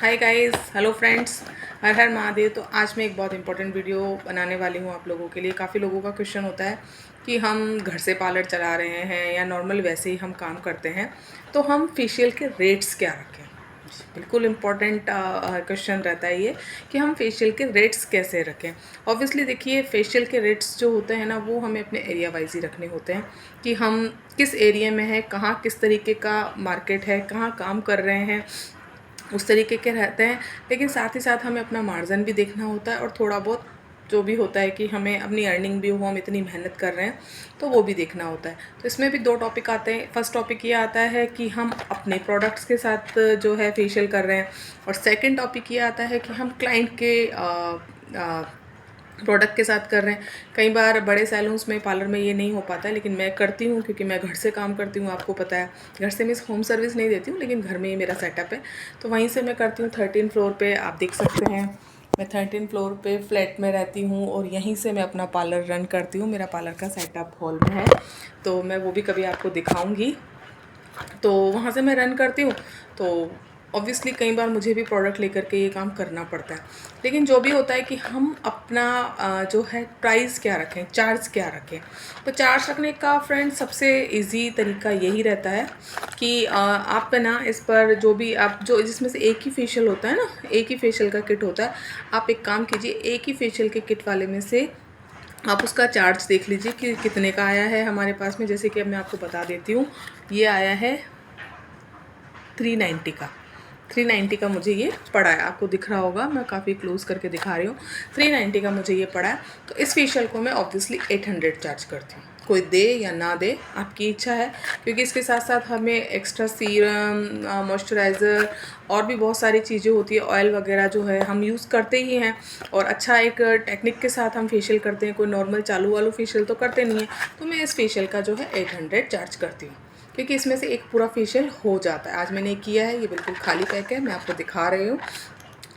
Hi guys, hello friends, हर हर महादेव। तो आज मैं एक बहुत इंपॉर्टेंट वीडियो बनाने वाली हूँ आप लोगों के लिए। काफ़ी लोगों का क्वेश्चन होता है कि हम घर से पार्लर चला रहे हैं या नॉर्मल वैसे ही हम काम करते हैं, तो हम फेशियल के रेट्स क्या रखें। बिल्कुल इम्पॉर्टेंट क्वेश्चन रहता है ये कि हम फेशियल के रेट्स कैसे रखें। ऑब्वियसली देखिए, फेशियल के रेट्स जो होते हैं ना, वो हमें अपने एरिया वाइज ही रखने होते हैं कि हम किस एरिया में हैं, कहाँ किस तरीके का मार्केट है, कहाँ काम कर रहे हैं, उस तरीके के रहते हैं। लेकिन साथ ही साथ हमें अपना मार्जिन भी देखना होता है और थोड़ा बहुत जो भी होता है कि हमें अपनी अर्निंग भी हो, हम इतनी मेहनत कर रहे हैं तो वो भी देखना होता है। तो इसमें भी दो टॉपिक आते हैं। फर्स्ट टॉपिक ये आता है कि हम अपने प्रोडक्ट्स के साथ जो है फेशियल कर रहे हैं, और सेकंड टॉपिक ये आता है कि हम क्लाइंट के प्रोडक्ट के साथ कर रहे हैं। कई बार बड़े सैलून्स में, पार्लर में ये नहीं हो पाता है, लेकिन मैं करती हूँ क्योंकि मैं घर से काम करती हूँ, आपको पता है। घर से मीन्स होम सर्विस नहीं देती हूँ, लेकिन घर में ही मेरा सेटअप है, तो वहीं से मैं करती हूँ। 13 फ्लोर पे आप देख सकते हैं, मैं 13 फ्लोर पे फ्लैट में रहती हूँ और यहीं से मैं अपना पार्लर रन करती हूँ। मेरा पार्लर का सेटअप हॉल में है, तो मैं वो भी कभी आपको दिखाऊँगी। तो वहाँ से मैं रन करती हूँ। तो ऑब्वियसली कई बार मुझे भी प्रोडक्ट लेकर के ये काम करना पड़ता है। लेकिन जो भी होता है कि हम अपना जो है प्राइस क्या रखें, चार्ज क्या रखें। तो चार्ज रखने का फ्रेंड सबसे इजी तरीका यही रहता है कि आप ना इस पर जो भी आप जो जिसमें से एक ही फेशियल होता है ना, एक ही फेशियल का किट होता है। आप एक काम कीजिए, एक ही फेशियल के किट वाले में से आप उसका चार्ज देख लीजिए कि कितने का आया है हमारे पास में। जैसे कि अब मैं आपको बता देती हूँ, ये आया है 390 का। 390 का मुझे ये पड़ा है, आपको दिख रहा होगा, मैं काफ़ी क्लोज करके दिखा रही हूँ। 390 का मुझे ये पड़ा है। तो इस फेशियल को मैं ऑब्वियसली 800 चार्ज करती हूँ। कोई दे या ना दे, आपकी इच्छा है, क्योंकि इसके साथ साथ हमें एक्स्ट्रा सीरम, मॉइस्चराइज़र और भी बहुत सारी चीज़ें होती है, ऑयल वगैरह जो है हम यूज़ करते ही हैं। और अच्छा एक टेक्निक के साथ हम फेशियल करते हैं, कोई नॉर्मल चालू वालू फेशियल तो करते नहीं है। तो मैं इस फेशियल का जो है 800 चार्ज करती हूँ, क्योंकि इसमें से एक पूरा फेशियल हो जाता है। आज मैंने किया है, ये बिल्कुल खाली पैक है, मैं आपको दिखा रही हूँ,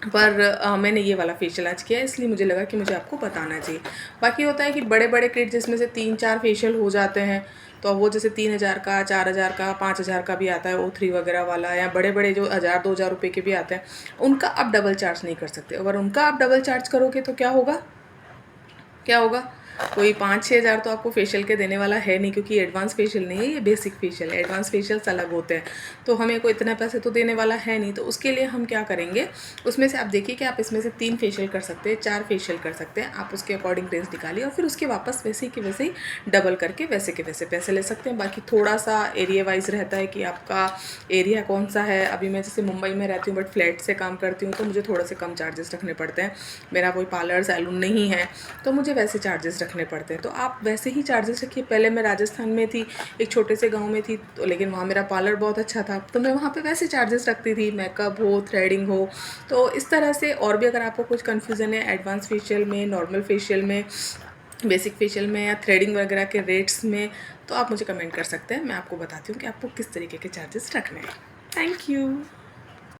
पर मैंने ये वाला फेशियल आज किया है, इसलिए मुझे लगा कि मुझे आपको बताना चाहिए। बाकी होता है कि बड़े बड़े किट जिसमें से 3-4 फेशियल हो जाते हैं, तो वो जैसे 3000 का, 4000 का, 5000 का भी आता है, O3 वगैरह वाला, या बड़े बड़े जो 1000-2000 रुपये के भी आते हैं, उनका आप डबल चार्ज नहीं कर सकते। अगर उनका आप डबल चार्ज करोगे तो क्या होगा, क्या होगा, कोई 5-6 हज़ार तो आपको फेशियल के देने वाला है नहीं, क्योंकि एडवांस फेशियल नहीं है, ये बेसिक फेशियल है। एडवांस फेशियल्स अलग होते हैं, तो हमें कोई इतना पैसे तो देने वाला है नहीं। तो उसके लिए हम क्या करेंगे, उसमें से आप देखिए कि आप इसमें से 3 फेशियल कर सकते हैं, 4 फेशियल कर सकते हैं। आप उसके अकॉर्डिंग रेंज निकालिए और फिर उसके वापस वैसे ही के वैसे ही डबल करके वैसे के वैसे पैसे ले सकते हैं। बाकी थोड़ा सा एरिया वाइज रहता है कि आपका एरिया कौन सा है। अभी मैं जैसे मुंबई में रहती हूँ, बट फ्लैट से काम करती हूँ, तो मुझे थोड़े से कम चार्जेस रखने पड़ते हैं। मेरा कोई पार्लर सैलून नहीं है, तो मुझे वैसे चार्जेस रखने पड़ते हैं। तो आप वैसे ही चार्जेस रखिए। पहले मैं राजस्थान में थी, एक छोटे से गांव में थी, तो लेकिन वहाँ मेरा पार्लर बहुत अच्छा था, तो मैं वहाँ पे वैसे चार्जेस रखती थी, मेकअप हो, थ्रेडिंग हो। तो इस तरह से। और भी अगर आपको कुछ कन्फ्यूज़न है एडवांस फेशियल में, नॉर्मल फेशियल में, बेसिक फेशियल में या थ्रेडिंग वगैरह के रेट्स में, तो आप मुझे कमेंट कर सकते हैं। मैं आपको बताती हूँ कि आपको किस तरीके के चार्जेस रखने हैं। Thank you.